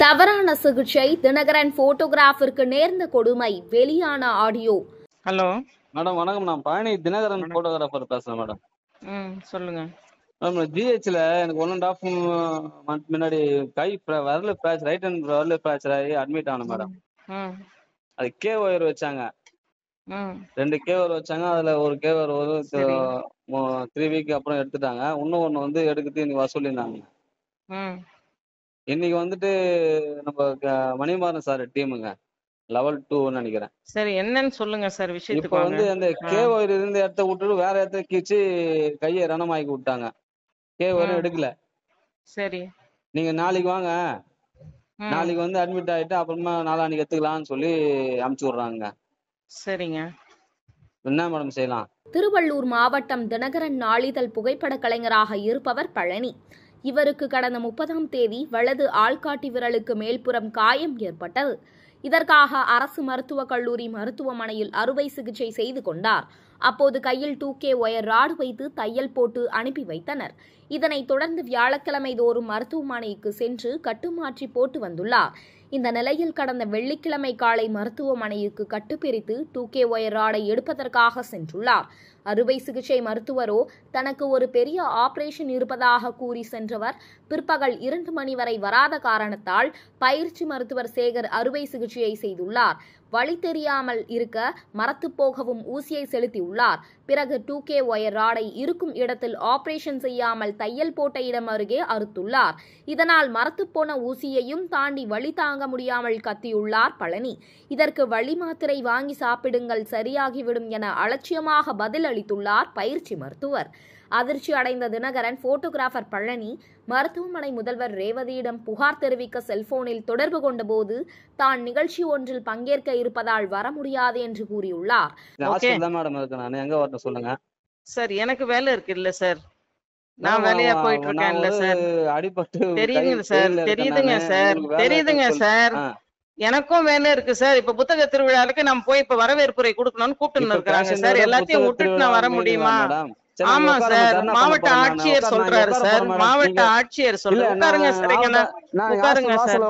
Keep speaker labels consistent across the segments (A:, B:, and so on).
A: தவறான சிகிச்சை, தினகரன் போட்டோகிராஃபிற்கு நேர்ந்த கொடுமை, வெளியான ஆடியோ.
B: ஹலோ
C: மேடம் வணக்கம். நான் பழனி தினகரன் போட்டோகிராஃபர் பேசுறேன் மேடம்.
B: சொல்லுங்க
C: மேடம் ஜிஹெச்ல எனக்கு 1.5 மந்த் முன்னாடி கை விரல் ஃப்ராக்சர், ரைட் ஹேண்ட் விரல் ஃப்ராக்சர் ஆகி அட்மிட் ஆனேன் மேடம். அது கே ஒயர் வச்சாங்க, 2 கே ஒயர் வச்சாங்க. அதுல ஒரு கே ஒயர் ஒரு 3 வீக் அப்புறம் எடுத்துட்டாங்க. இன்னும் ஒண்ணு வந்து எடுக்கிறது இன்னைக்கு வர சொல்லியிருந்தாங்க. இன்னைக்கு வந்துட்டு நம்ம மணிமாறன் சார் டீமுங்க லெவல் 2 நினைக்கிறேன்.
B: சரி, என்னன்னு சொல்லுங்க சார்.
C: இப்ப
B: விஷயத்துக்கு
C: வந்து அந்த கே ஒயர் இருந்த இடத்த விட்டுட்டு வேற இடத்த கீச்சு கையை ரணமாக்கி விட்டாங்க. கே ஒயரும் எடுக்கல.
B: சரி,
C: நீங்க நாளைக்கு வாங்க, நாளைக்கு வந்து அட்மிட் ஆயிட்டு அப்புறமா நாளான்னைக்கு எடுத்துக்கலாம்னு சொல்லி அனுப்பிச்சு விடுறாங்க.
B: சரிங்க,
C: என்ன மேடம் செய்யலாம்?
A: திருவள்ளூர் மாவட்டம் தினகரன் நாளிதழ் புகைப்பட கலைஞராக இருப்பவர் பழனி. இவருக்கு கடந்த 30ஆம் தேதி வலது ஆள்காட்டி விரலுக்கு மேல்புறம் காயம் ஏற்பட்டது. இதற்காக அரசு மருத்துவக் கல்லூரி மருத்துவமனையில் அறுவை சிகிச்சை செய்து கொண்டார். அப்போது கையில் 2K ஒயர் ராடு வைத்து தையல் போட்டு அனுப்பி வைத்தனர். இதனைத் தொடர்ந்து வியாழக்கிழமை தோறும் மருத்துவமனைக்கு சென்று கட்டுமாற்றி போட்டு வந்துள்ளார். இந்த நிலையில் கடந்த வெள்ளிக்கிழமை காலை மருத்துவமனைக்கு கட்டுப்பிரித்து 2K ஒயர் ராடை எடுப்பதற்காக சென்றுள்ளார். அறுவை சிகிச்சை மருத்துவரோ தனக்கு ஒரு பெரிய ஆபரேஷன் இருப்பதாக கூறி சென்றவர் பிற்பகல் 2 மணி வரை வராத காரணத்தால் பயிற்சி மருத்துவர் சேகர் அறுவை சிகிச்சையை செய்துள்ளார். வழி தெரியாமல் இருக்க மரத்து போகவும் ஊசியை செலுத்தியுள்ளார். பிறகு 2K ஒயர் ராடை இருக்கும் இடத்தில் ஆபரேஷன் செய்யாமல் தையல் போட்ட இடம் அருகே அறுத்துள்ளார். இதனால் மரத்துப்போன ஊசியையும் தாண்டி வலி தாங்க முடியாமல் கத்தியுள்ளார் பழனி. இதற்கு வலி மாத்திரை வாங்கி சாப்பிடுங்கள், சரியாகிவிடும் என அலட்சியமாக பதில் அளித்துள்ளார் பயிற்சி மருத்துவர். அதிர்ச்சி அடைந்த தினகரன் போட்டோகிராஃபர் பழனி மருத்துவமனை முதல்வர் ரேவதியிடம் புகார் தெரிவிக்க செல்போனில் தொடர்பு கொண்டபோது தான் நிகழ்ச்சி ஒன்றில் பங்கேற்க இருப்பதால் வர முடியாது என்று கூறியுள்ளார்.
B: சார், எனக்கு வேலை இருக்கு இல்ல சார், நான் வேலையா போயிட்டு இருக்கேன் இல்ல சார். தெரியுதுங்க சார், தெரியுதுங்க சார், தெரியுதுங்க சார், எனக்கும் வேலை இருக்கு சார். இப்ப புத்தக திருவிழாவுக்கு நம்ம போய் இப்ப வரவேற்புரை கொடுக்கணும்னு கூப்பிட்டு இருக்காங்க சார். எல்லாத்தையும் விட்டுட்டு நான் வர முடியுமா? ஆமா சார், மாவட்ட ஆட்சியர் சொல்றாரு சார், மாவட்ட ஆட்சியர் சொல்றாரு. உட்காருங்க சார், உட்காருங்க சார்,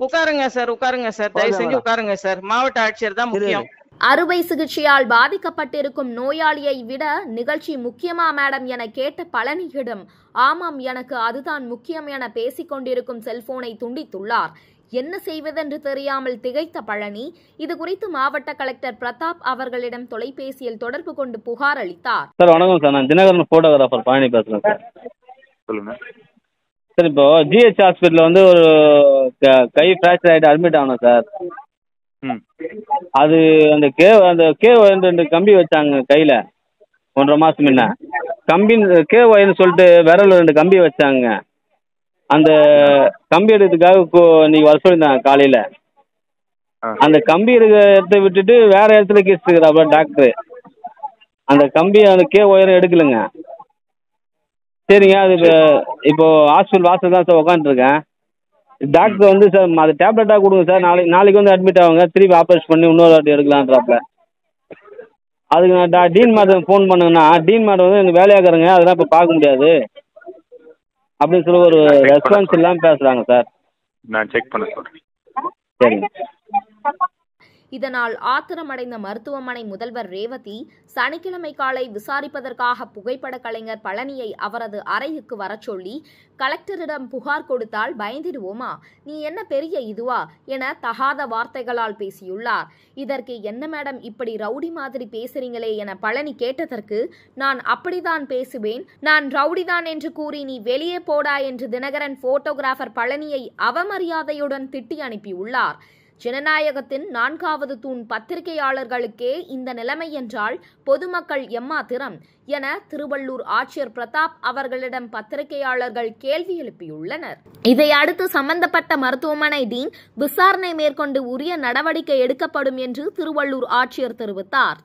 B: உட்காருங்க சார், உட்காருங்க சார், தயவு செஞ்சு உட்காருங்க சார். மாவட்ட ஆட்சியர் தான் முக்கியம்.
A: அறுவை சிகிச்சையால் பாதிக்கப்பட்டிருக்கும் நோயாளியை விட நிகழ்ச்சி முக்கியமா மேடம் என கேட்ட பழனியிடம் ஆமாம், எனக்கு அதுதான் முக்கியம் என பேசிக் கொண்டிருக்கும் செல்போனை துண்டித்துள்ளார். என்ன செய்வதென்று தெரியாமல் திகைத்த பழனி இது குறித்து மாவட்ட கலெக்டர் பிரதாப் அவர்களிடம் தொலைபேசியில் தொடர்பு கொண்டு புகார் அளித்தார்.
C: சார் வணக்கம் சார், நான் தினகரன் போட்டோகிராஃபர் பழனி பேசுறேன் சார்.
D: சொல்லுங்க
C: சார், இப்போ ஜிஹெச் ஹாஸ்பிட்டலில் வந்து ஒரு கை ஃப்ராக்சர் ஆகிட்டு அட்மிட் ஆகணும் சார். அது அந்த கே ஒயர் 2 கம்பி வச்சாங்க கையில் 1.5 மாதம் முன்ன. கம்பி கே ஒயர்னு சொல்லிட்டு விரல் 2 கம்பி வச்சாங்க. அந்த கம்பி எடுக்கிறதுக்காக இன்னைக்கு வர சொல்லியிருந்தாங்க காலையில். அந்த கம்பி எடுக்க இடத்த விட்டுட்டு வேற இடத்துல கேட்டுருக்குறாப்ப டாக்டரு. அந்த கம்பி அந்த கே ஒயரும் எடுக்கலைங்க. சரிங்க, அது இப்போ ஹாஸ்பிட்டல் வாசல் தான் சார் உட்காந்துருக்கேன். டாக்டர் வந்து சார் அது டேப்லெட்டாக கொடுங்க சார், நாளைக்கு வந்து அட்மிட் ஆகுங்க, திருப்பி ஆப்ரேஷன் பண்ணி இன்னொரு வாட்டி எடுக்கலான்றாப்புல. அதுக்கு நான் டீன் மேடம் ஃபோன் பண்ணுங்கன்னா டீன் மேடம் வந்து எனக்கு வேலையாக்குறேங்க, அதெல்லாம் இப்போ பார்க்க முடியாது அப்படின்னு சொல்லி ஒரு ரெஸ்பான்ஸ் இல்லாமல் பேசுகிறாங்க சார்.
D: நான் செக் பண்ண சொல்கிறேன்.
C: சரிங்க.
A: இதனால் ஆத்திரமடைந்த மருத்துவமனை முதல்வர் ரேவதி சனிக்கிழமை காலை விசாரிப்பதற்காக புகைப்பட கலைஞர் பழனியை அவரது அறைக்கு வரச் சொல்லி கலெக்டரிடம் புகார் கொடுத்தால் பயந்திடுவோமா, நீ என்ன பெரிய இதுவா என தகாத வார்த்தைகளால் பேசியுள்ளார். இதற்கு என்ன மேடம் இப்படி ரவுடி மாதிரி பேசுறீங்களே என பழனி கேட்டதற்கு நான் அப்படிதான் பேசுவேன், நான் ரவுடிதான் என்று கூறி நீ வெளியே போடா என்று தினகரன் போட்டோகிராஃபர் பழனியை அவமரியாதையுடன் திட்டி அனுப்பியுள்ளார். ஜனநாயகத்தின் 4வது தூண் பத்திரிகையாளர்களுக்கே இந்த நிலைமை என்றால் பொதுமக்கள் எம்மாத்திரம் என திருவள்ளூர் ஆட்சியர் பிரதாப் அவர்களிடம் பத்திரிகையாளர்கள் கேள்வி எழுப்பியுள்ளனர். இதையடுத்து சம்பந்தப்பட்ட மருத்துவமனை டீன் விசாரணை மேற்கொண்டு உரிய நடவடிக்கை எடுக்கப்படும் என்று திருவள்ளூர் ஆட்சியர் தெரிவித்தார்.